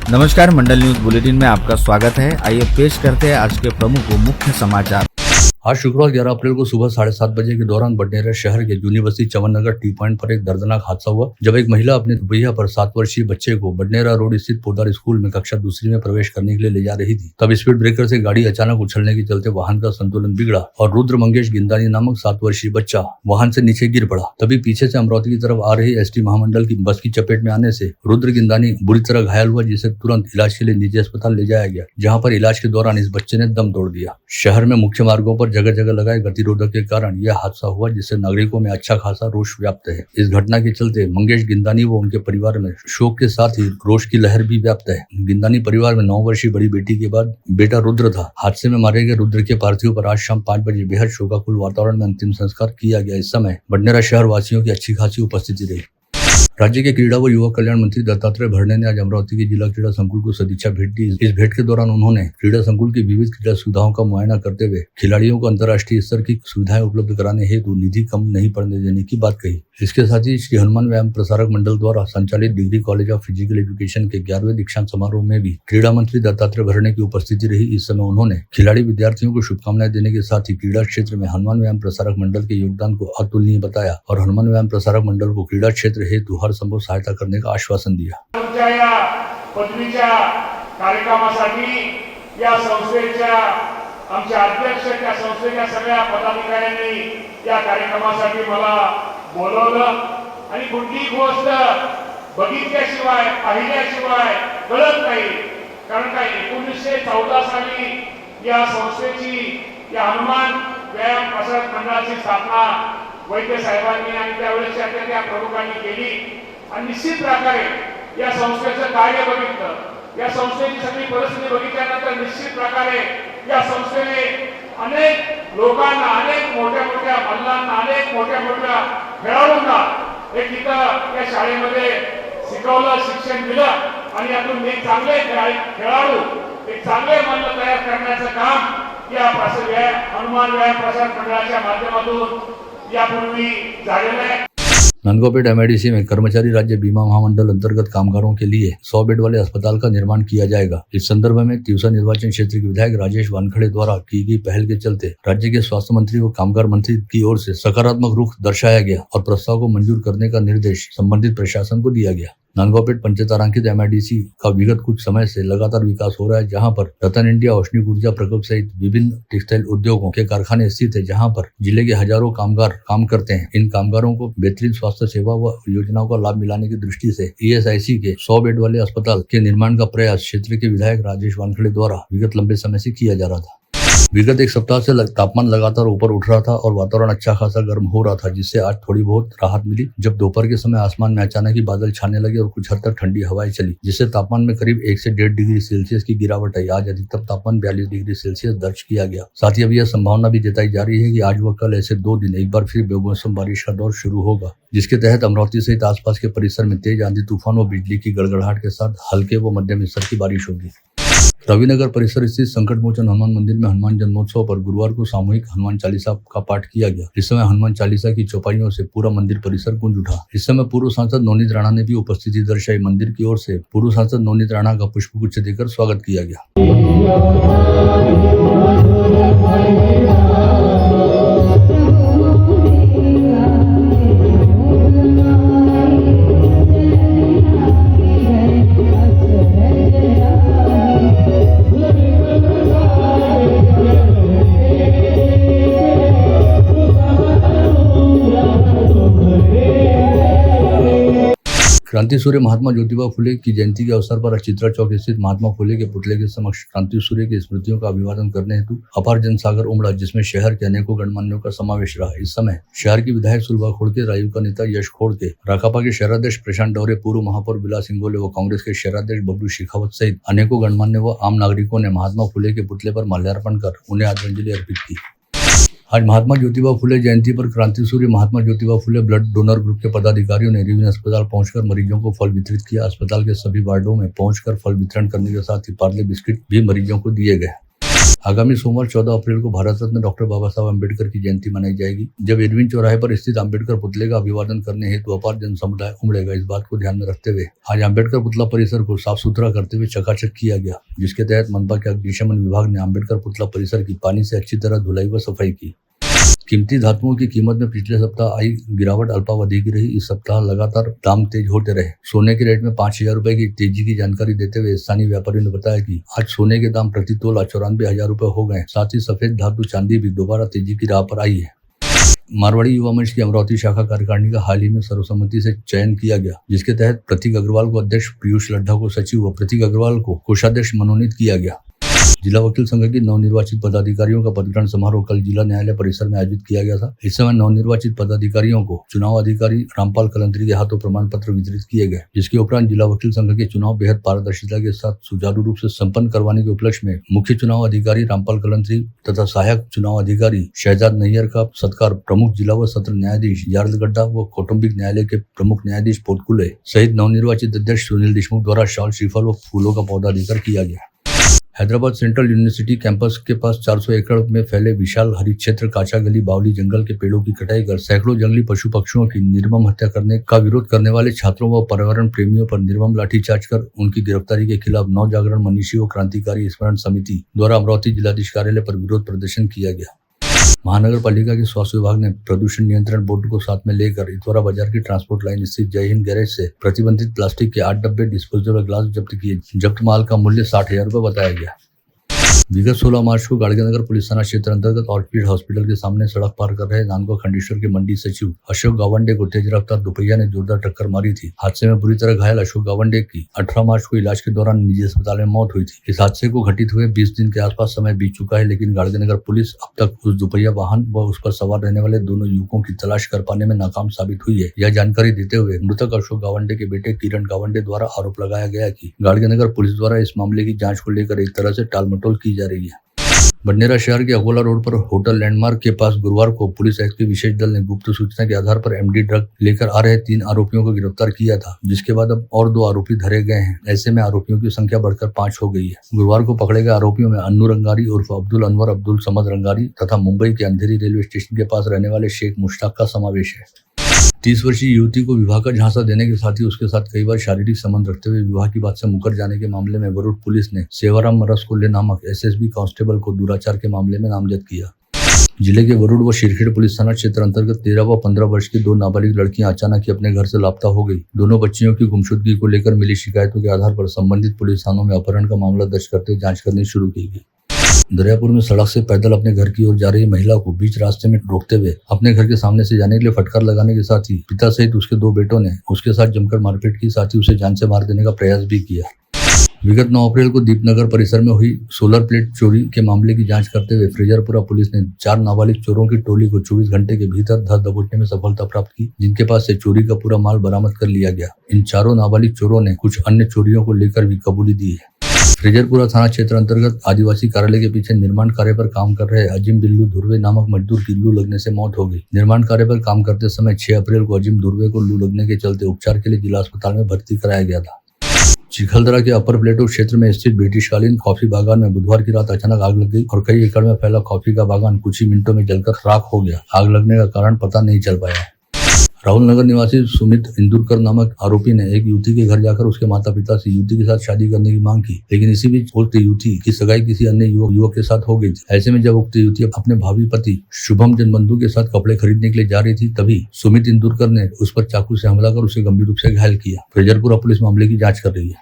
नमस्कार, मंडल news bulletin में आपका स्वागत है। आइए पेश करते हैं आज के प्रमुख व मुख्य समाचार। आज शुक्रवार 11 अप्रैल को सुबह 7:30 बजे के दौरान बडनेरा शहर के जूनी बस्ती चमन नगर टी पॉइंट पर एक दर्दनाक हादसा हुआ, जब एक महिला अपने दुपहिया पर 7 वर्षीय बच्चे को बडनेरा रोड स्थित पोदार स्कूल में कक्षा दूसरी में प्रवेश करने के लिए ले जा रही थी। तब स्पीड ब्रेकर से गाड़ी अचानक उछलने के चलते वाहन का संतुलन बिगड़ा और रुद्र मंगेश गिंदानी नामक 7 वर्षीय बच्चा वाहन से नीचे गिर पड़ा। तभी पीछे से अमरावती की तरफ आ रही एसटी महामंडल की बस की चपेट में आने से रुद्र गिंदानी बुरी तरह घायल हुआ, जिसे तुरंत इलाज के लिए निजी अस्पताल ले जाया गया, जहाँ पर इलाज के दौरान इस बच्चे ने दम तोड़ दिया। शहर में मुख्य मार्गों पर जगह जगह लगाए गतिरोधक के कारण यह हादसा हुआ, जिससे नागरिकों में अच्छा खासा रोष व्याप्त है। इस घटना के चलते मंगेश गिंदानी व उनके परिवार में शोक के साथ ही रोष की लहर भी व्याप्त है। गिंदानी परिवार में 9 वर्षीय बड़ी बेटी के बाद बेटा रुद्र था। हादसे में मारे गए रुद्र के पार्थिव पर आज शाम 5 बजे बेहद शोकाकुल वातावरण में अंतिम संस्कार किया गया। इस समय बडनेरा शहर वासियों की अच्छी खासी उपस्थिति रही। राज्य के क्रीड़ा व युवा कल्याण मंत्री दत्तात्रेय भरणे ने आज अमरावती के जिला क्रीड़ा संकुल को सदिच्छा भेंट दी। इस भेंट के दौरान उन्होंने क्रीड़ा संकुल की विविध क्रीड़ा सुविधाओं का मुआयना करते हुए खिलाड़ियों को अंतर्राष्ट्रीय स्तर की सुविधाएं उपलब्ध कराने हेतु निधि कम नहीं पड़ने देने की बात कही। इसके साथ ही श्री हनुमान व्यायाम प्रसारक मंडल द्वारा संचालित degree college of physical education के 11वें दीक्षांत समारोह में भी क्रीड़ा मंत्री दत्तात्रेय भरणे की उपस्थिति रही। इस समय उन्होंने खिलाड़ी विद्यार्थियों को शुभकामनाएं देने के साथ ही क्रीड़ा क्षेत्र में हनुमान व्यायाम प्रसारक मंडल के योगदान को अतुलनीय बताया और हनुमान व्यायाम प्रसारक मंडल को क्रीड़ा क्षेत्र हेतु हर संभव सहायता करने का आश्वासन दिया। पदवीच्या कार्यक्रमासाठी या संस्थेच्या आमचे अध्यक्ष, त्या संस्थेच्या सगळ्या पदाधिकाऱ्यांनी या कार्यक्रमासाठी मला बोलवलं आणि कुठलीही गोष्ट बघितल्याशिवाय पाहिल्याशिवाय कळत नाही। कारण काय 1914 साली या संस्थेची या हनुमान व्यायाम प्रसारक मंडळाची स्थापना वैद्य साहेबांनी आणि त्यावेळेसच्या त्या प्रमुखांनी केली आणि निश्चित प्रकारे या संस्थेचं कार्य बघितलं, या संस्थेची सगळी परिस्थिती बघितल्यानंतर निश्चित प्रकारे या संस्थेने अनेक लोकांना, अनेक मोठ्या मोठ्या मल्लांना, अनेक मोठ्या मोठ्या खेळाडूंना एक इथं या शाळेमध्ये शिकवलं, शिक्षण दिलं आणि यातून एक चांगले खेळाडू, एक चांगले मल्ल तयार करण्याचं काम या हनुमान व्यायाम प्रसारक मंडळाच्या माध्यमातून यापूर्वी झालेलं आहे। नंदगांवपेट एमआईडीसी में कर्मचारी राज्य बीमा महामंडल अंतर्गत कामगारों के लिए 100 बेड वाले अस्पताल का निर्माण किया जाएगा। इस संदर्भ में तिवसा निर्वाचन क्षेत्र के विधायक राजेश वानखड़े द्वारा की गई पहल के चलते राज्य के स्वास्थ्य मंत्री व कामगार मंत्री की ओर से सकारात्मक रुख दर्शाया गया और प्रस्ताव को मंजूर करने का निर्देश संबंधित प्रशासन को दिया गया। नंदगांवपेट पंचायतारांकित एमआईडीसी का विगत कुछ समय से लगातार विकास हो रहा है, जहां पर रतन इंडिया, औष्णिक ऊर्जा प्रकल्प सहित विभिन्न टेक्सटाइल उद्योगों के कारखाने स्थित है, जहां पर जिले के हजारों कामगार काम करते हैं। इन कामगारों को बेहतरीन स्वास्थ्य सेवा व योजनाओं का लाभ मिलाने की दृष्टि से ईएसआईसी के 100 बेड वाले अस्पताल के निर्माण का प्रयास क्षेत्र के विधायक राजेश वानखड़े द्वारा विगत लंबे समय से किया जा रहा था। विगत एक सप्ताह से तापमान लगातार ऊपर उठ रहा था और वातावरण अच्छा खासा गर्म हो रहा था, जिससे आज थोड़ी बहुत राहत मिली, जब दोपहर के समय आसमान में अचानक ही बादल छाने लगे और कुछ हद तक ठंडी हवाएं चली, जिससे तापमान में करीब 1 से 1.5 डिग्री सेल्सियस की गिरावट आई। आज अधिकतम तापमान 42 डिग्री सेल्सियस दर्ज किया गया। साथ ही अब यह संभावना भी जताई जा रही है कि आज व कल ऐसे 2 दिन एक बार फिर बेमौसम बारिश का दौर शुरू होगा, जिसके तहत अमरावती सहित आसपास के परिसर में तेज आंधी तूफान व बिजली की गड़गड़ाहट के साथ हल्के व मध्यम स्तर की बारिश होगी। रविनगर परिसर स्थित संकट मोचन हनुमान मंदिर में हनुमान जन्मोत्सव पर गुरुवार को सामूहिक हनुमान चालीसा का पाठ किया गया। इस समय हनुमान चालीसा की चौपाइयों से पूरा मंदिर परिसर गूंज उठा। इस समय पूर्व सांसद नवनीत राणा ने भी उपस्थिति दर्शाई। मंदिर की ओर से पूर्व सांसद नवनीत राणा का पुष्पगुच्छ देकर स्वागत किया गया। क्रांति सूर्य महात्मा ज्योतिबा फुले की जयंती के अवसर पर चित्रा चौक स्थित महात्मा फुले के पुतले के समक्ष क्रांति सूर्य की स्मृतियों का अभिवादन करने हेतु अपार जनसागर उमड़ा, जिसमें शहर के अनेकों गणमान्यों का समावेश रहा। इस समय शहर की विधायक सुलभा खोड़के, रायू का नेता यश खोड़के, राकापा के शहराध्यक्ष प्रशांत डौरे, पूर्व महापौर बिलास इंगोले व कांग्रेस के शहराध्यक्ष बबलू शेखावत सहित अनेकों गणमान्य व आम नागरिकों ने महात्मा फुले के पुतले पर माल्यार्पण कर उन्हें आदरांजलि अर्पित की। आज महात्मा ज्योतिबा फुले जयंती पर क्रांति सूर्य Mahatma Jyotiba Phule blood donor group के पदाधिकारियों ने रिविन अस्पताल पहुंचकर मरीजों को फल वितरित किया। अस्पताल के सभी वार्डों में पहुंचकर फल वितरण करने के साथ ही पार्ले बिस्किट भी मरीजों को दिए गए। आगामी सोमवार 14 अप्रैल को भारत रत्न डॉक्टर बाबा साहब अम्बेडकर की जयंती मनाई जाएगी। जब एडविन चौराहे पर स्थित अम्बेडकर पुतले का अभिवादन करने हेतु अपार जन समुदाय उमड़ेगा, इस बात को ध्यान में रखते हुए आज अम्बेडकर पुतला परिसर को साफ सुथरा करते हुए चकाचक किया गया, जिसके तहत मनपा के अग्निशमन विभाग ने अम्बेडकर पुतला परिसर की पानी से अच्छी तरह धुलाई व सफाई की। कीमती धातुओं की कीमत में पिछले सप्ताह आई गिरावट अल्पावधि की रही। इस सप्ताह लगातार दाम तेज होते रहे। सोने के रेट में 5,000 रुपए की तेजी की जानकारी देते हुए स्थानीय व्यापारियों ने बताया कि आज सोने के दाम प्रति तोला 94,000 रुपए हो गए। साथ ही सफेद धातु चांदी भी दोबारा तेजी की राह पर आई है। मारवाड़ी युवा मंच की अमरावती शाखा कार्यकारिणी का हाल ही में सर्वसम्मति से चयन किया गया, जिसके तहत प्रतीक अग्रवाल को अध्यक्ष, पीयूष लड्ढा को सचिव व प्रतीक अग्रवाल को कोषाध्यक्ष मनोनीत किया गया। जिला वकील संघ के नवनिर्वाचित पदाधिकारियों का पदग्रहण समारोह कल जिला न्यायालय परिसर में आयोजित किया गया था। इस समय नवनिर्वाचित पदाधिकारियों को चुनाव अधिकारी रामपाल कलंत्री के हाथों प्रमाण पत्र वितरित किए गए, जिसके उपरांत जिला वकील संघ के चुनाव बेहद पारदर्शिता के साथ सुचारू रूप से संपन्न करवाने के उपलक्ष्य में मुख्य चुनाव अधिकारी रामपाल कलंत्री तथा सहायक चुनाव अधिकारी शहजाद नैयर का सत्कार प्रमुख जिला व सत्र न्यायाधीश यार्लगड्डा व कौटुंबिक न्यायालय के प्रमुख न्यायाधीश पोतकुले सहित नवनिर्वाचित अध्यक्ष सुनील देशमुख द्वारा शॉल, श्रीफल व फूलों का पौधा देकर किया गया। हैदराबाद सेंट्रल यूनिवर्सिटी कैंपस के पास 400 एकड़ में फैले विशाल हरित क्षेत्र काचा गली बावली जंगल के पेड़ों की कटाई कर सैकड़ों जंगली पशु पक्षियों की निर्मम हत्या करने का विरोध करने वाले छात्रों व पर्यावरण प्रेमियों पर निर्मम लाठीचार्ज कर उनकी गिरफ्तारी के खिलाफ नव जागरण मनीषी व क्रांतिकारी स्मरण समिति द्वारा अमरावती जिलाधीश कार्यालय पर विरोध प्रदर्शन किया गया। महानगर पालिका के स्वास्थ्य विभाग ने प्रदूषण नियंत्रण बोर्ड को साथ में लेकर इतवारा बाजार की ट्रांसपोर्ट लाइन स्थित जय हिंद गैरेज से प्रतिबंधित प्लास्टिक के 8 डब्बे डिस्पोजेबल ग्लास जब्त किए। जब्त माल का मूल्य 60,000 रुपए बताया गया। विगत 16 मार्च को गाड़गीनगर पुलिस थाना क्षेत्र अंतर्गत ऑर्किड हॉस्पिटल के सामने सड़क पार कर रहे नांदगांव खंडेश्वर के मंडी सचिव अशोक गावंडे को तेज रफ्तार दोपहिया ने जोरदार टक्कर मारी थी। हादसे में बुरी तरह घायल अशोक गावंडे की 18 मार्च को इलाज के दौरान निजी अस्पताल में मौत हुई थी। इस हादसे को घटित हुए 20 दिन के आसपास समय बीत चुका है, लेकिन गाड़गीनगर पुलिस अब तक उस दोपहिया वाहन व उस पर सवार रहने वाले दोनों युवकों की तलाश कर पाने में नाकाम साबित हुई है। यह जानकारी देते हुए मृतक अशोक गावंडे के बेटे किरण गावंडे द्वारा आरोप लगाया गया कि गाड़गीनगर पुलिस द्वारा इस मामले की जाँच को लेकर एक तरह से टालमटोल की जा रही है। बडनेरा शहर के अकोला रोड पर होटल लैंडमार्क के पास गुरुवार को पुलिस एक्ट के विशेष दल ने गुप्त सूचना के आधार पर एमडी ड्रग लेकर आ रहे 3 आरोपियों को गिरफ्तार किया था, जिसके बाद अब और 2 आरोपी धरे गए हैं। ऐसे में आरोपियों की संख्या बढ़कर 5 हो गई है। गुरुवार को पकड़े गए आरोपियों में अन्नू रंगारी उर्फ अब्दुल अनवर अब्दुल समद रंगारी तथा मुंबई के अंधेरी रेलवे स्टेशन के पास रहने वाले शेख मुश्ताक का समावेश है। 30 वर्षीय युवती को विवाह का झांसा देने के साथ ही उसके साथ कई बार शारीरिक संबंध रखते हुए विवाह की बात से मुकर जाने के मामले में वरुण पुलिस ने सेवाराम मरसकोल्ले नामक एसएसबी कांस्टेबल को दुराचार के मामले में नामजद किया। जिले के वरुण व शिरखेड़ पुलिस थाना क्षेत्र अंतर्गत 13 व 15 वर्ष की 2 नाबालिग लड़कियां अचानक ही अपने घर से लापता हो गई। दोनों बच्चियों की गुमशुदगी को लेकर मिली शिकायतों के आधार पर संबंधित पुलिस थानों में अपहरण का मामला दर्ज करते जाँच करनी शुरू की गई। दरियापुर में सड़क से पैदल अपने घर की ओर जा रही महिला को बीच रास्ते में रोकते हुए अपने घर के सामने से जाने के लिए फटकार लगाने के साथ ही पिता सहित उसके 2 बेटों ने उसके साथ जमकर मारपीट की, साथ ही उसे जान से मार देने का प्रयास भी किया। विगत 9 अप्रैल को दीपनगर परिसर में हुई सोलर प्लेट चोरी के मामले की जांच करते हुए फ्रेजरपुरा पुलिस ने 4 नाबालिग चोरों की टोली को 24 घंटे के भीतर धर दबोचने में सफलता प्राप्त की, जिनके पास से चोरी का पूरा माल बरामद कर लिया गया। इन चारों नाबालिग चोरों ने कुछ अन्य चोरियों को लेकर भी कबूली दी है। फ्रेजरपुरा थाना क्षेत्र अंतर्गत आदिवासी कार्यालय के पीछे निर्माण कार्य पर काम कर रहे अजीम बिल्लू धुर्वे नामक मजदूर की लू लगने से मौत हो गई। निर्माण कार्य पर काम करते समय 6 अप्रैल को अजीम धुर्वे को लू लगने के चलते उपचार के लिए जिला अस्पताल में भर्ती कराया गया था। चिखलदरा के अपर प्लेटो क्षेत्र में स्थित ब्रिटिशकालीन कॉफी बागान में बुधवार की रात अचानक आग लग गई और कई एकड़ में फैला कॉफी का बागान कुछ ही मिनटों में जलकर राख हो गया। आग लगने का कारण पता नहीं चल पाया। राहुल नगर निवासी सुमित इंदुरकर नामक आरोपी ने एक युवती के घर जाकर उसके माता पिता से युवती के साथ शादी करने की मांग की, लेकिन इसी बीच उक्त युवती की सगाई किसी अन्य युवक के साथ हो गई थी। ऐसे में जब उक्त युवती अपने भावी पति शुभम जनबंधु के साथ कपड़े खरीदने के लिए जा रही थी, तभी सुमित इंदुरकर ने उस पर चाकू से हमला कर उसे गंभीर रूप से घायल किया। फ्रेजरपुरा पुलिस मामले की जाँच कर रही है।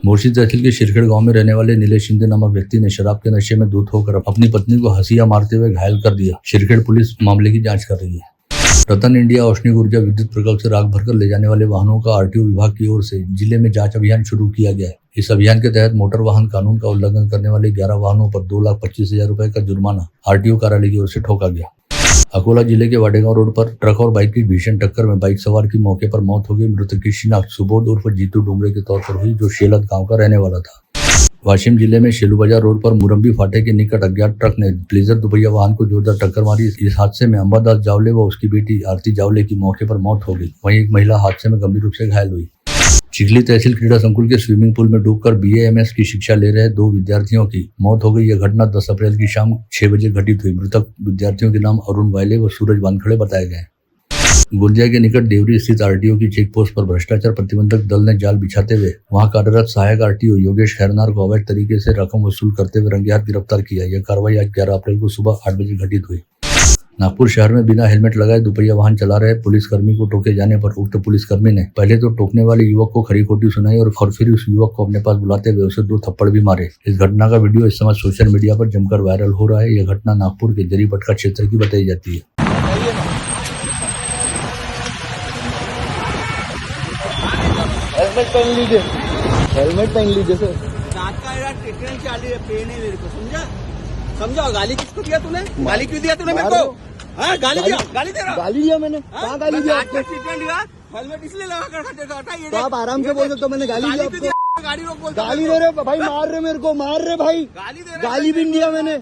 मोर्शी तहसील के शिरखेड़ गांव में रहने वाले नीलेश शिंदे नामक व्यक्ति ने शराब के नशे में धुत होकर अपनी पत्नी को हंसिया मारते हुए घायल कर दिया। शिरखेड़ पुलिस मामले की जांच कर रही है। रतन इंडिया औष्णिक ऊर्जा विद्युत प्रकल्प से राख भरकर ले जाने वाले वाहनों का आरटीओ विभाग की ओर से जिले में जांच अभियान शुरू किया गया है। इस अभियान के तहत मोटर वाहन कानून का उल्लंघन करने वाले 11 वाहनों पर 2,25,000 रुपए का जुर्माना आरटीओ कार्यालय की ओर से ठोका गया। अकोला जिले के वाडेगांव रोड पर ट्रक और बाइक की भीषण टक्कर में बाइक सवार की मौके पर मौत हो गई। मृतक की शिनाख्त सुबोध उर्फ जीतू डोंगरे के तौर पर हुई, जो शेलत गांव का रहने वाला था। वाशिम जिले में शेलू बाजार रोड पर मुरम्बी फाटे के निकट अज्ञात ट्रक ने ब्लेजर दुपहिया वाहन को जोरदार टक्कर मारी। इस हादसे में अंबादास जावले व उसकी बेटी आरती जावले की मौके पर मौत हो गई। वहीं एक महिला हादसे में गंभीर रूप से घायल हुई। चिखली तहसील क्रीड़ा संकुल के स्विमिंग पूल में डूबकर BA-MS की शिक्षा ले रहे 2 विद्यार्थियों की मौत हो गई। यह घटना 10 अप्रैल की शाम 6 बजे घटित हुई। मृतक विद्यार्थियों के नाम अरुण वायले व सूरज वानखड़े बताए गए। गोंदिया के निकट देवरी स्थित RTO की चेक पोस्ट पर भ्रष्टाचार प्रतिबंधक दल ने जाल बिछाते हुए वहां कार्यरत सहायक RTO योगेश खैरनार को अवैध तरीके से रकम वसूल करते हुए रंगे हाथ गिरफ्तार किया। यह कार्रवाई आज 11 अप्रैल को सुबह 8 बजे घटित हुई। नागपुर शहर में बिना हेलमेट लगाए दुपहिया वाहन चला रहे पुलिसकर्मी को टोके जाने पर उक्त पुलिसकर्मी ने पहले तो टोकने वाले युवक को खरी खोटी सुनाई और फिर उस युवक को अपने पास बुलाते हुए उसे 2 थप्पड़ भी मारे। इस घटना का वीडियो इस समय सोशल मीडिया पर जमकर वायरल हो रहा है। यह घटना नागपुर के जरीपटका क्षेत्र की बताई जाती है। हेलमेट पहन लीजिए सर। दांत का यार ट्रीटमेंट चालू है, पेन है मेरे को, समझा? समझाओ, गाली किसको दिया तूने? गाली क्यों दिया तूने मेरे को? हाँ, गाली दिया, गाली दे रहा। गाली दिया मैंने? कहाँ गाली दिया आपको? ट्रीटमेंट दिया, हेलमेट इसलिए लगा कर खाते थे, हटाइए। तो आप आराम से बोल सकते हो मैंने गाली दिया आपको? गाड़ी रोक बोल। गाली दे रहे भाई, मार रहे मेरे को, मार रहे भाई। गाली दे रहा। गाली भी नहीं दिया मैंने।